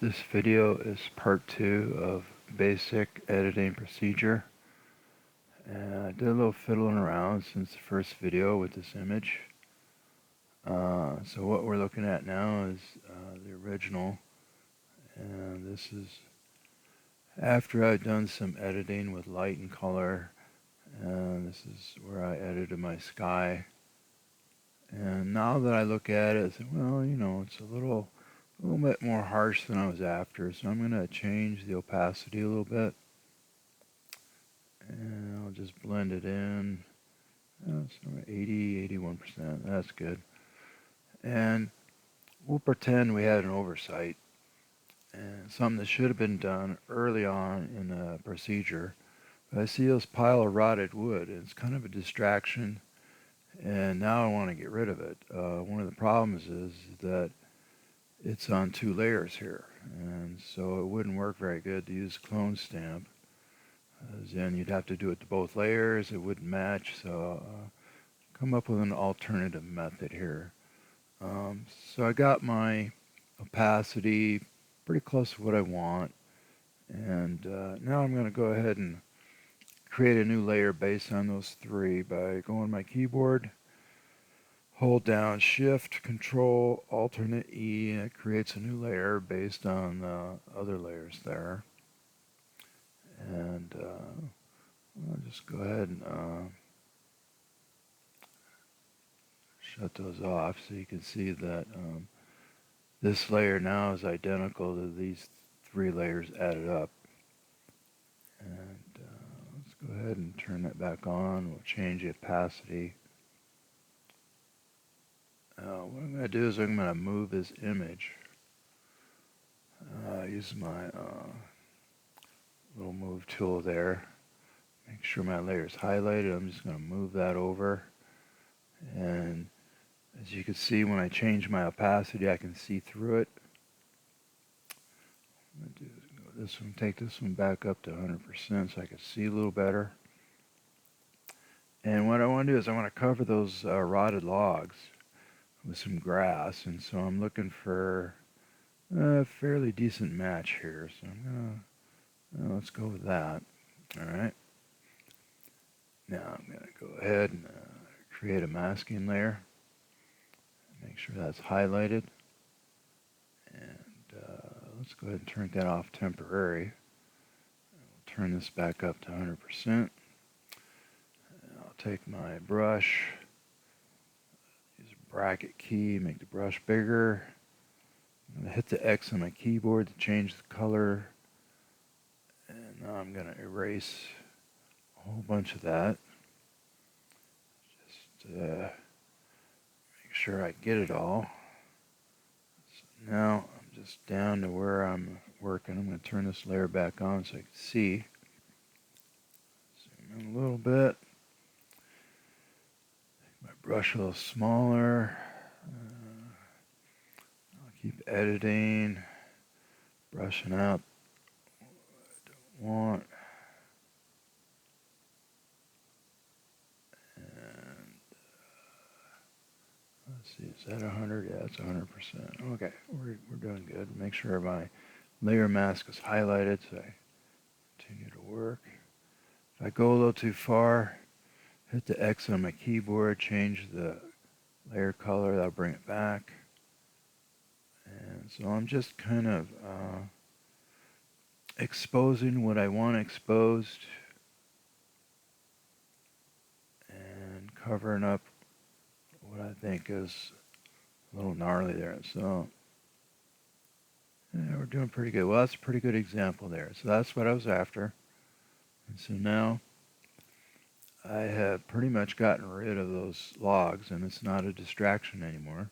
This video is part 2 of basic editing procedure. And I did a little fiddling around since the first video with this image. So what we're looking at now is the original. And this is after I've done some editing with light and color. And this is where I edited my sky. And now that I look at it, I say, well, it's a little bit more harsh than I was after. So I'm going to change the opacity a little bit. And I'll just blend it in. That's 81%. That's good. And we'll pretend we had an oversight and something that should have been done early on in the procedure. But I see this pile of rotted wood, and it's kind of a distraction. And now I want to get rid of it. One of the problems is that it's on 2 layers here, and so it wouldn't work very good to use clone stamp. Then you'd have to do it to both layers. It wouldn't match, so come up with an alternative method here. So I got my opacity pretty close to what I want, and now I'm going to go ahead and create a new layer based on those 3 by going to my keyboard, hold down Shift, Control, Alternate E, and it creates a new layer based on the other layers there. And I'll just go ahead and shut those off so you can see that this layer now is identical to these 3 layers added up. And let's go ahead and turn that back on. We'll change the opacity. What I'm going to do is I'm going to move this image. Use my little move tool there. Make sure my layer is highlighted. I'm just going to move that over. And as you can see, when I change my opacity, I can see through it. I'm going to do is go this one, take this one back up to 100% so I can see a little better. And what I want to do is I want to cover those rotted logs with some grass, and so I'm looking for a fairly decent match here. So I'm gonna let's go with that. All right. Now I'm gonna go ahead and create a masking layer. Make sure that's highlighted, and let's go ahead and turn that off temporary. We'll turn this back up to 100%. I'll take my brush. Bracket key, make the brush bigger. I'm going to hit the X on my keyboard to change the color. And now I'm going to erase a whole bunch of that. Just make sure I get it all. So now I'm just down to where I'm working. I'm going to turn this layer back on so I can see. Zoom in a little bit. My brush a little smaller. I'll keep editing, brushing out what I don't want. And let's see, is that 100? Yeah, it's 100%. Okay, we're doing good. Make sure my layer mask is highlighted so I continue to work. If I go a little too far, hit the X on my keyboard, change the layer color, that'll bring it back. And so I'm just kind of exposing what I want exposed and covering up what I think is a little gnarly there. So yeah, we're doing pretty good. Well, that's a pretty good example there. So that's what I was after. And so now I have pretty much gotten rid of those logs, and it's not a distraction anymore.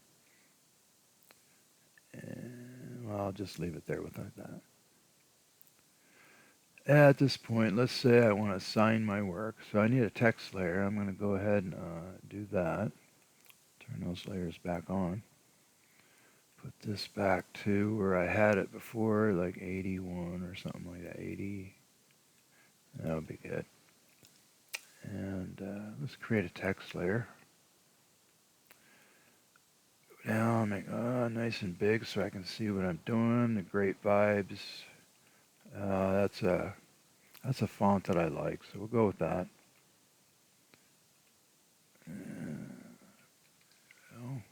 And well, I'll just leave it there without that. At this point, let's say I want to assign my work. So I need a text layer. I'm going to go ahead and do that. Turn those layers back on. Put this back to where I had it before, like 81 or something like that, 80. That'll be good. And let's create a text layer. down, make nice and big so I can see what I'm doing. The Great Vibes. That's a font that I like, so we'll go with that. Oh,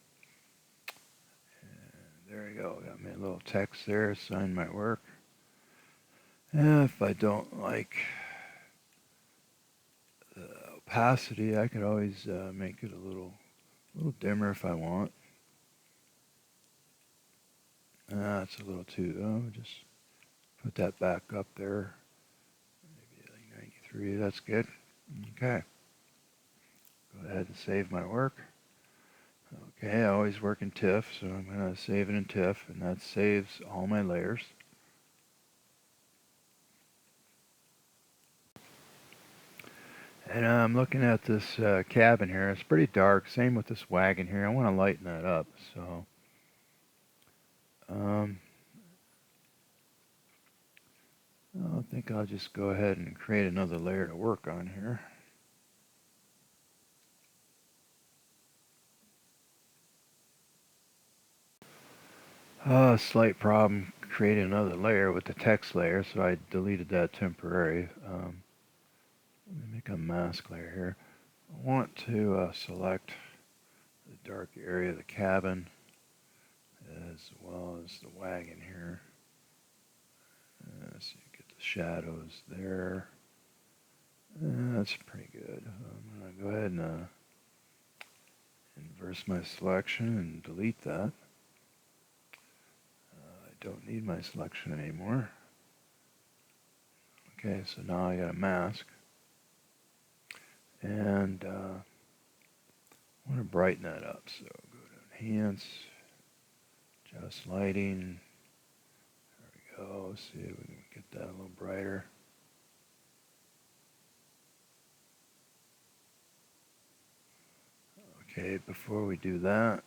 there you go. Got my little text there. Sign my work. If I don't like the opacity, I could always make it a little dimmer if I want. It's a little too. Oh, just put that back up there. Maybe like 93. That's good. Okay. Go ahead and save my work. Okay, I always work in TIFF, so I'm going to save it in TIFF, and that saves all my layers. And I'm looking at this cabin here. It's pretty dark. Same with this wagon here. I want to lighten that up. So I think I'll just go ahead and create another layer to work on here. Slight problem creating another layer with the text layer, so I deleted that temporary. Let me make a mask layer here. I want to select the dark area of the cabin as well as the wagon here. So you get the shadows there. That's pretty good. I'm going to go ahead and inverse my selection and delete that. I don't need my selection anymore. Okay, so now I got a mask. And I want to brighten that up. So go to Enhance, Adjust Lighting. There we go. See if we can get that a little brighter. Okay, before we do that,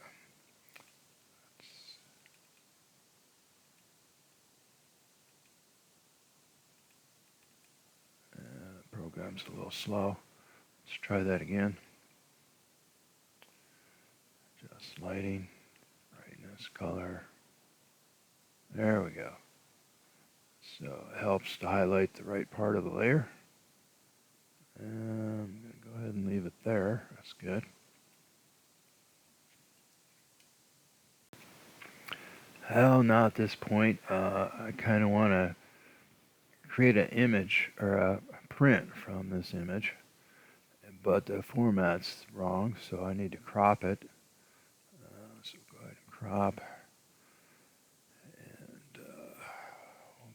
the program's a little slow. Let's try that again. Adjust lighting, brightness, color. There we go. So it helps to highlight the right part of the layer. And I'm going to go ahead and leave it there. That's good. Well, now at this point, I kind of want to create an image or a print from this image, but the format's wrong, so I need to crop it. So go ahead and crop, and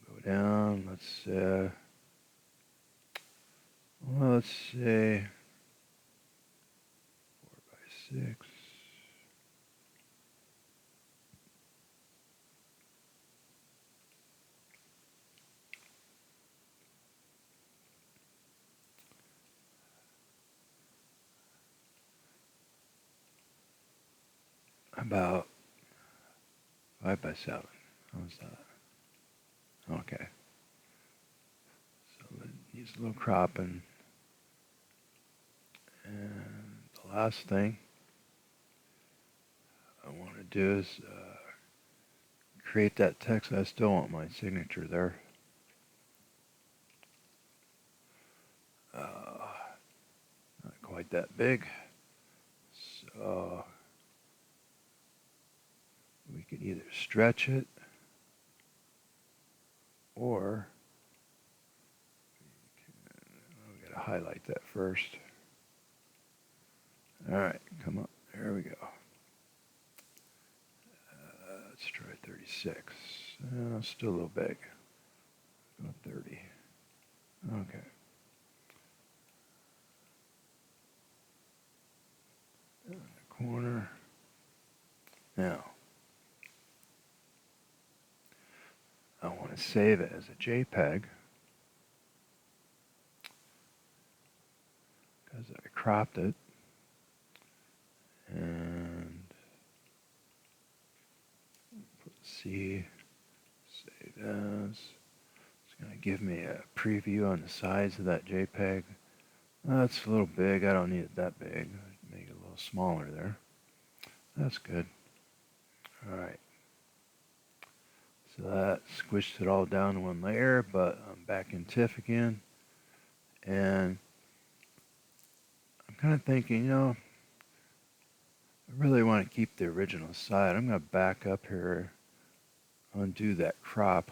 we'll go down. Let's say 4 by 6. About 5 by 7. How's that? Okay. So it needs a little cropping. And the last thing I want to do is create that text. I still want my signature there. Not quite that big. So we could either stretch it or we got to highlight that first. All right, come on. There we go. Let's try 36. Still a little big. Go 30. Okay. In the corner. Now, I want to save it as a JPEG because I cropped it. And put C, save as. It's going to give me a preview on the size of that JPEG. That's a little big. I don't need it that big. Make it a little smaller there. That's good. Alright, so that squished it all down to one layer, but I'm back in TIFF again, and I'm kind of thinking, I really want to keep the original side. I'm going to back up here, undo that crop,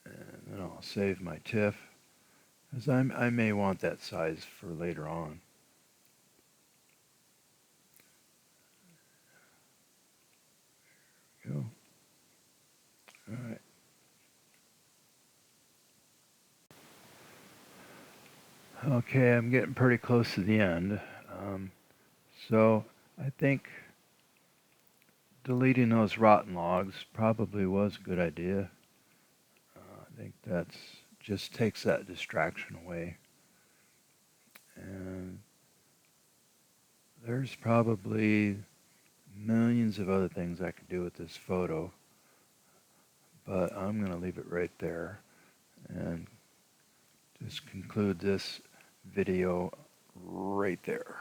and then I'll save my TIFF, because I may want that size for later on. Go. All right. Okay, I'm getting pretty close to the end. So I think deleting those rotten logs probably was a good idea. I think that's just takes that distraction away. And there's probably millions of other things I could do with this photo, but I'm going to leave it right there and just conclude this video right there.